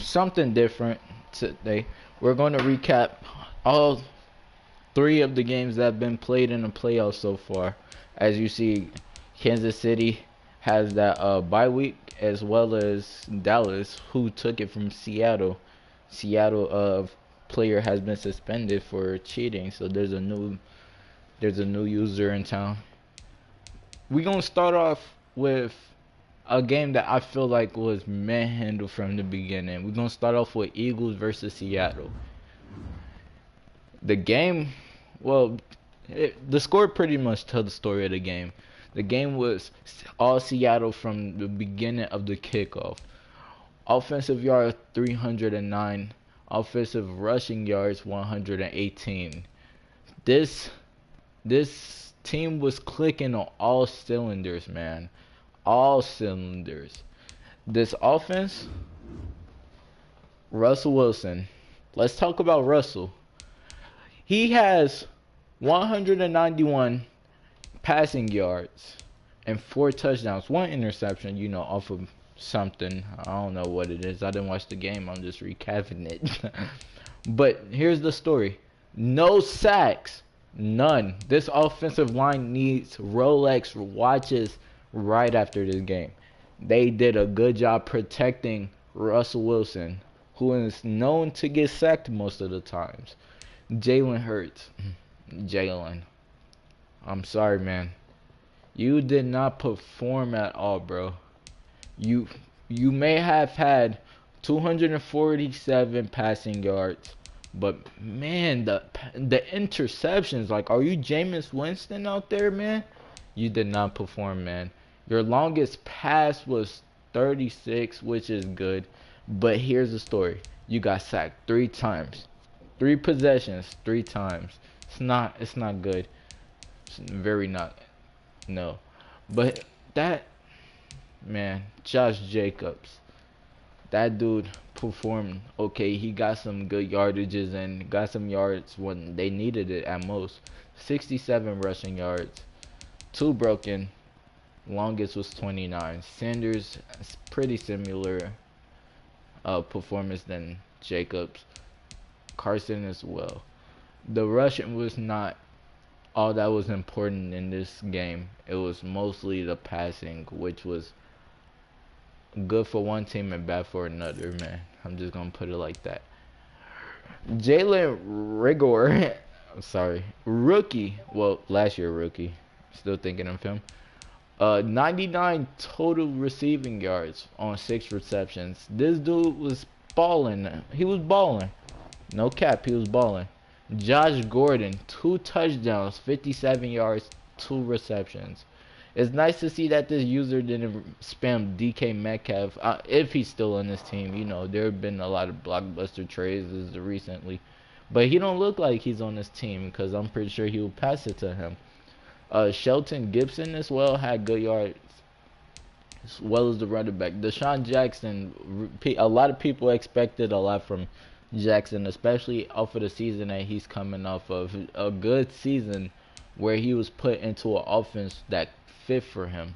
something different today. We're going to recap all three of the games that have been played in the playoffs so far. As you see, Kansas City has that bye week, as well as Dallas, who took it from Seattle. Seattle player has been suspended for cheating, so there's a new user in town. We're gonna start off with a game that I feel like was manhandled from the beginning. We're gonna start off with Eagles versus Seattle. The game, well, the score pretty much tells the story of the game. The game was all Seattle from the beginning of the kickoff. Offensive yards 309, offensive rushing yards 118. This this team was clicking on all cylinders, man. All cylinders. This offense, Russell Wilson. Let's talk about Russell. He has 191 passing yards and 4 touchdowns, 1 interception, off of something. I don't know what it is. I didn't watch the game. I'm just recapping it. But here's the story. No sacks. None. This offensive line needs Rolex watches right after this game. They did a good job protecting Russell Wilson, who is known to get sacked most of the times. Jalen Hurts. Jalen. I'm sorry, man. You did not perform at all, bro. You you may have had 247 passing yards, but man, the interceptions, like, are you Jameis Winston out there, man? You did not perform, man. Your longest pass was 36, which is good, but here's the story. You got sacked 3 times. 3 possessions, 3 times. It's not good. It's very not. No. But that man, Josh Jacobs, that dude performed okay. He got some good yardages and got some yards when they needed it at most. 67 rushing yards, 2 broken. Longest was 29. Sanders is pretty similar performance than Jacobs. Carson as well. The rushing was not all that was important in this game. It was mostly the passing, which was good for one team and bad for another, man. I'm just gonna put it like that. Jalen Rigor, I'm sorry, rookie. Well, last year rookie. Still thinking of him. 99 total receiving yards on 6 receptions. This dude was balling. He was balling. No cap, he was balling. Josh Gordon, 2 touchdowns, 57 yards, 2 receptions. It's nice to see that this user didn't spam DK Metcalf. If he's still on this team, there have been a lot of blockbuster trades recently. But he don't look like he's on this team because I'm pretty sure he will pass it to him. Shelton Gibson as well had good yards, as well as the running back. Deshaun Jackson, a lot of people expected a lot from Jackson, especially off of the season that he's coming off of. A good season where he was put into an offense that fit for him.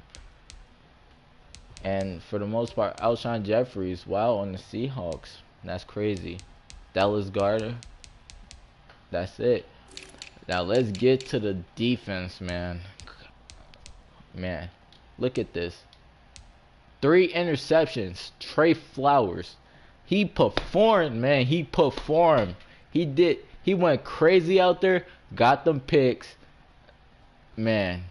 And for the most part, Alshon Jeffries, wow, on the Seahawks. That's crazy. Dallas Garner. That's it. Now let's get to the defense, man. Man, look at this. 3 interceptions. Trey Flowers. He performed, man. He performed. He went crazy out there. Got them picks. Man.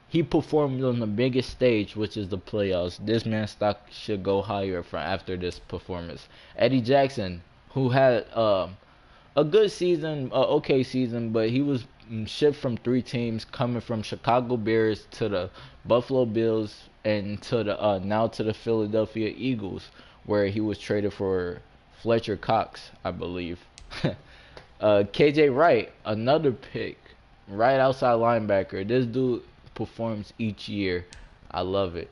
He performed on the biggest stage, which is the playoffs. This man's stock should go higher after this performance. Eddie Jackson, who had a good season, okay season, but he was shipped from 3 teams, coming from Chicago Bears to the Buffalo Bills and to the now to the Philadelphia Eagles, where he was traded for Fletcher Cox, I believe. KJ Wright, another pick, right outside linebacker. This dude performs each year. I love it.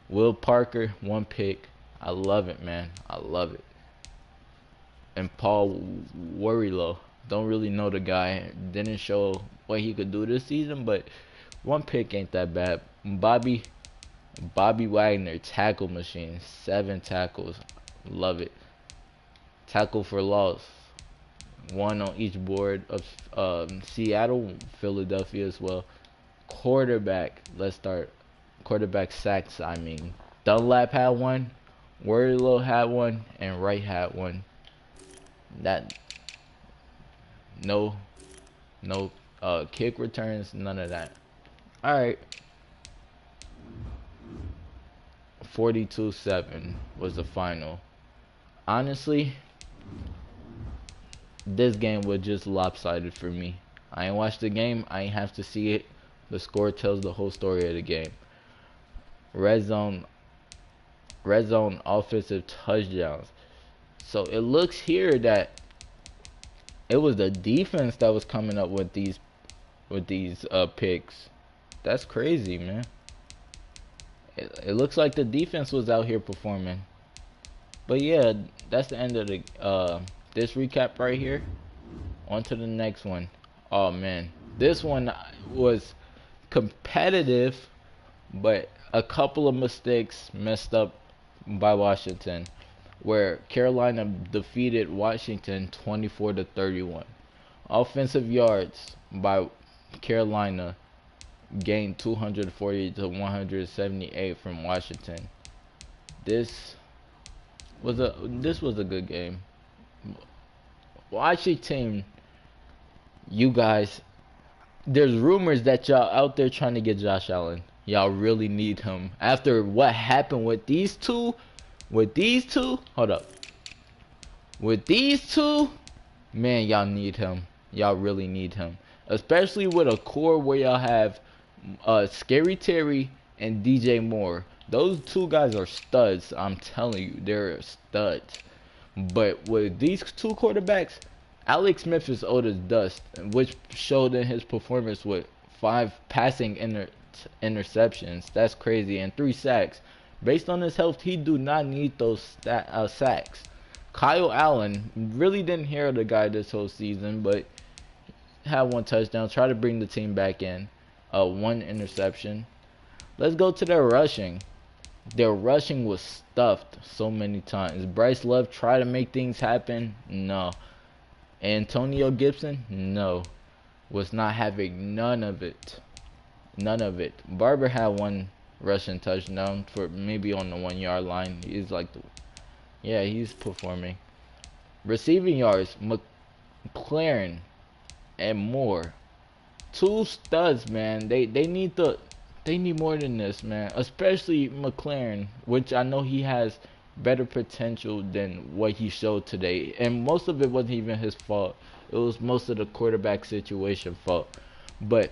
Will Parker, 1 pick. I love it, man. I love it. And Paul Warrilow. Don't really know the guy. Didn't show what he could do this season, but 1 pick ain't that bad. Bobby Wagner, tackle machine. 7 tackles. Love it. Tackle for loss, one on each board of Seattle, Philadelphia as well. Quarterback, let's start. Quarterback sacks, I mean. Dunlap had one, Wardlow had one, and Wright had one. That no no kick returns, none of that. Alright. 42-7 was the final. Honestly, this game was just lopsided for me. I ain't watched the game, I ain't have to see it. The score tells the whole story of the game. Red zone offensive touchdowns. So it looks here that it was the defense that was coming up with these picks. That's crazy, man. It looks like the defense was out here performing. But yeah, that's the end of the this recap right here. On to the next one. Oh man, this one was competitive, but a couple of mistakes messed up by Washington, where Carolina defeated Washington 24-31. Offensive yards by Carolina gained 240 to 178 from Washington. This was a good game. Washington, you guys, there's rumors that y'all out there trying to get Josh Allen. Y'all really need him. After what happened with these two, hold up. With these two, man, y'all need him. Y'all really need him. Especially with a core where y'all have Scary Terry and DJ Moore. Those two guys are studs. I'm telling you, they're studs. But with these two quarterbacks, Alex Smith is old as dust, which showed in his performance with 5 passing interceptions. That's crazy, and 3 sacks. Based on his health, he do not need those sacks. Kyle Allen really didn't hear the guy this whole season, but had 1 touchdown. Try to bring the team back in. 1 interception. Let's go to their rushing. Their rushing was stuffed so many times. Bryce Love tried to make things happen. No. Antonio Gibson, no. Was not having none of it. None of it. Barber had 1 rushing touchdown for maybe on the 1-yard line. He's like yeah, he's performing. Receiving yards, McLaren and Moore. 2 studs, man. They need more than this, man. Especially McLaren, which I know he has better potential than what he showed today. And most of it wasn't even his fault. It was most of the quarterback situation fault. But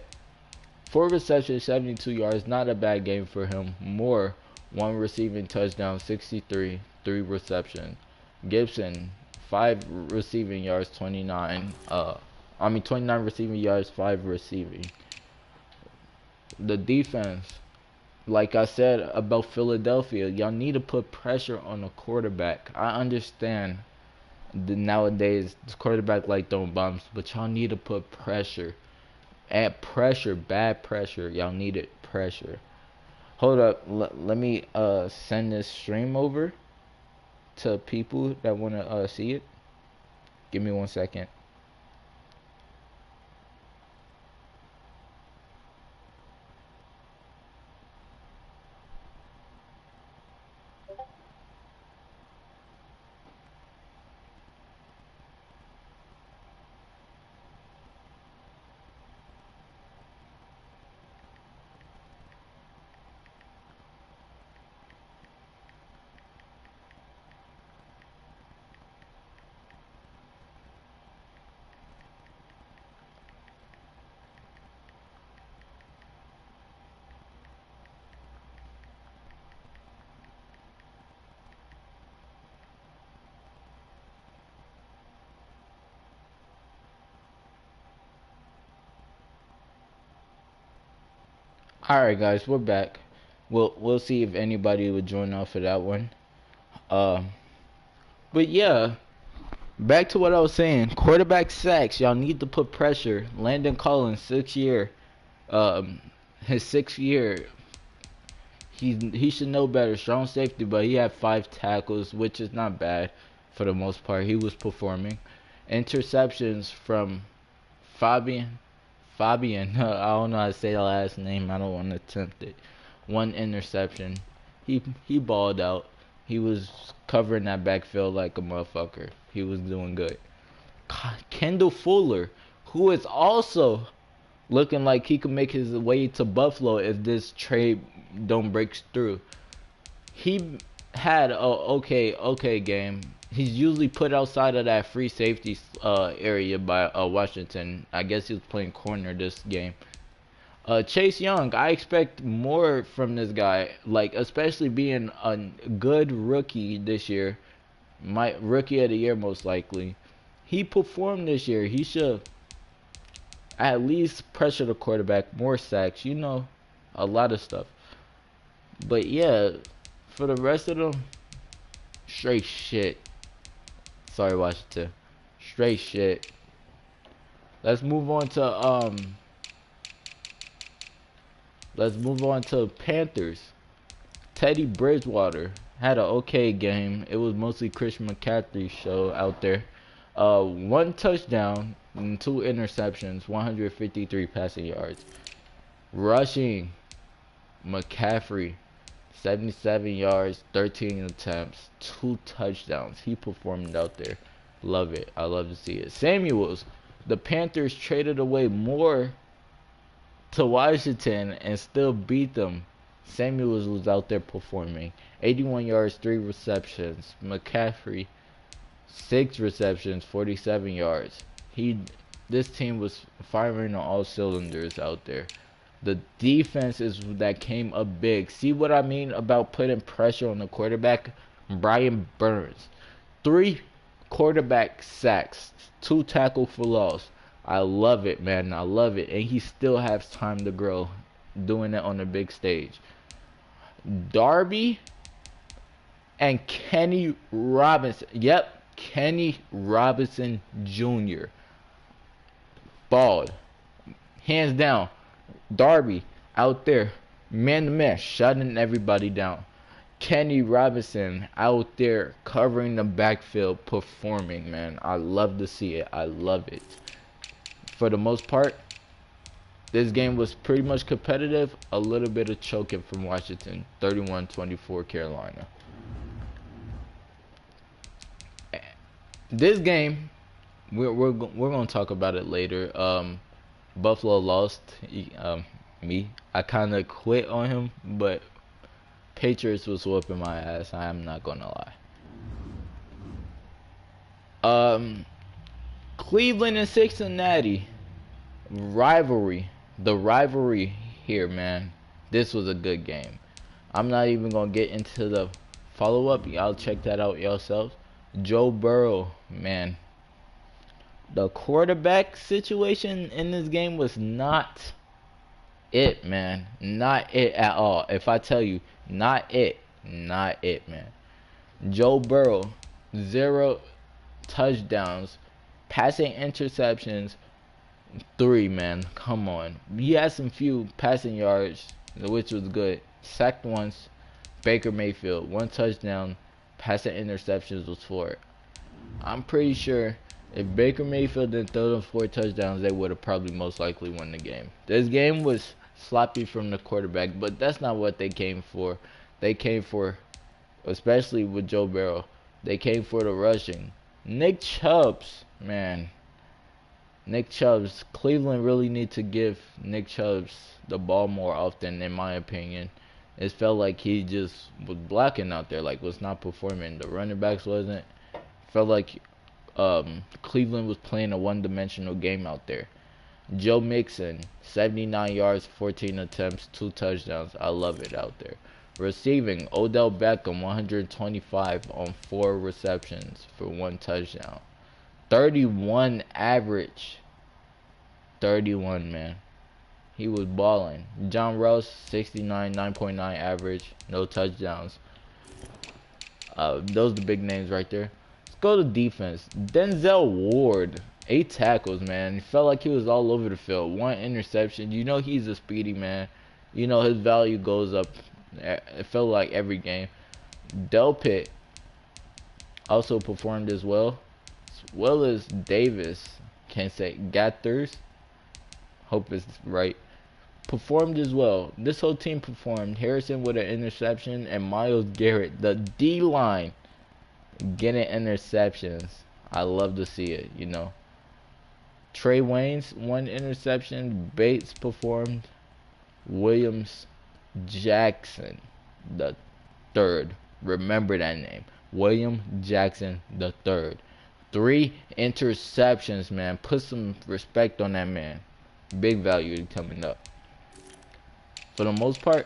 4 receptions, 72 yards, not a bad game for him. Moore, 1 receiving touchdown, 63, 3 receptions. Gibson, 5 receiving yards, 29. 29 receiving yards, 5 receiving. The defense, like I said about Philadelphia, y'all need to put pressure on the quarterback. I understand nowadays the quarterback like throwing bombs, but y'all need to put pressure. Add pressure, bad pressure. Y'all needed pressure. Hold up, let me send this stream over to people that want to see it. Give me 1 second. Alright guys, we're back. We'll see if anybody would join off of that one. But yeah, back to what I was saying. Quarterback sacks, y'all need to put pressure. Landon Collins, 6th year. His 6th year. He should know better. Strong safety, but he had 5 tackles, which is not bad. For the most part, he was performing. Interceptions from Fabian. Fabian, I don't know how to say the last name. I don't want to attempt it. One interception. He balled out. He was covering that backfield like a motherfucker. He was doing good. Kendall Fuller, who is also looking like he could make his way to Buffalo if this trade don't break through. He had a okay game. He's usually put outside of that free safety area by Washington. I guess he was playing corner this game. Chase Young, I expect more from this guy. Like, especially being a good rookie this year, my rookie of the year most likely. He performed this year. He should at least pressure the quarterback, more sacks, a lot of stuff. But yeah, for the rest of them, straight shit. Sorry, Washington. Straight shit. Let's move on to Panthers. Teddy Bridgewater had an okay game. It was mostly Christian McCaffrey's show out there. One touchdown and 2 interceptions, 153 passing yards. Rushing, McCaffrey, 77 yards, 13 attempts, 2 touchdowns. He performed out there. Love it. I love to see it. Samuels, the Panthers traded away more to Washington and still beat them. Samuels was out there performing. 81 yards, 3 receptions. McCaffrey, 6 receptions, 47 yards. This team was firing on all cylinders out there. The defense is that came up big. See what I mean about putting pressure on the quarterback? Brian Burns. 3 quarterback sacks, 2 tackle for loss. I love it, man. I love it. And he still has time to grow doing it on the big stage. Darby and Kenny Robinson. Yep, Kenny Robinson Jr. Balled. Hands down. Darby out there, man to man, shutting everybody down. Kenny Robinson out there covering the backfield, performing, man. I love to see it. I love it. For the most part, this game was pretty much competitive. A little bit of choking from Washington, 31-24 Carolina. This game, we're gonna talk about it later. Buffalo lost. I kind of quit on him, but Patriots was whooping my ass. I am not gonna lie. Cleveland and Cincinnati rivalry. The rivalry here, man. This was a good game. I'm not even gonna get into the follow-up. Y'all check that out yourselves. Joe Burrow, man. The quarterback situation in this game was not it, man. Not it at all. If I tell you, not it, man. Joe Burrow, 0 touchdowns, passing interceptions, 3, man. Come on. He had some few passing yards, which was good. Sacked once. Baker Mayfield, 1 touchdown, passing interceptions was 4. I'm pretty sure if Baker Mayfield didn't throw them 4 touchdowns, they would have probably most likely won the game. This game was sloppy from the quarterback, but that's not what they came for. They came for, especially with Joe Burrow, they came for the rushing. Nick Chubbs, man. Nick Chubbs, Cleveland really need to give Nick Chubbs the ball more often, in my opinion. It felt like he just was blocking out there, like was not performing. The running backs wasn't. Felt like Cleveland was playing a one-dimensional game out there. Joe Mixon, 79 yards, 14 attempts, 2 touchdowns. I love it out there. Receiving, Odell Beckham, 125 on 4 receptions for 1 touchdown. 31 average. 31, man. He was balling. John Ross, 69, 9.9 average, no touchdowns. Those are the big names right there. Let's go to defense. Denzel Ward, 8 tackles, man. He felt like he was all over the field. 1 interception. You know he's a speedy man. You know his value goes up. It felt like every game. Delpit, also performed as well as Davis. Can't say Gathers. Hope it's right. Performed as well. This whole team performed. Harrison with an interception and Miles Garrett, the D line, getting interceptions. I love to see it, you know. Trey Wayne's one interception. Bates performed. Williams Jackson the third. Remember that name. William Jackson the third. 3 interceptions, man. Put some respect on that man. Big value coming up. For the most part,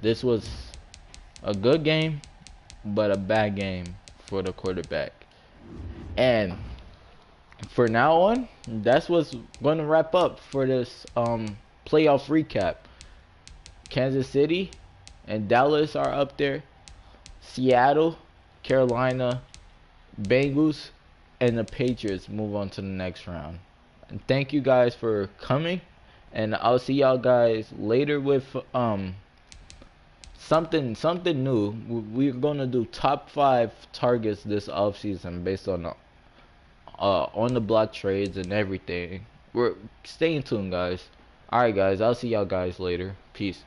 this was a good game, but a bad game for the quarterback. And for now on, that's what's going to wrap up for this playoff recap. Kansas City and Dallas are up there. Seattle, Carolina, Bengals, and the Patriots move on to the next round. And thank you guys for coming, and I'll see y'all guys later with something new. We're gonna do top 5 targets this offseason based on the block trades and everything. We're staying tuned, guys. Alright guys, I'll see y'all guys later. Peace.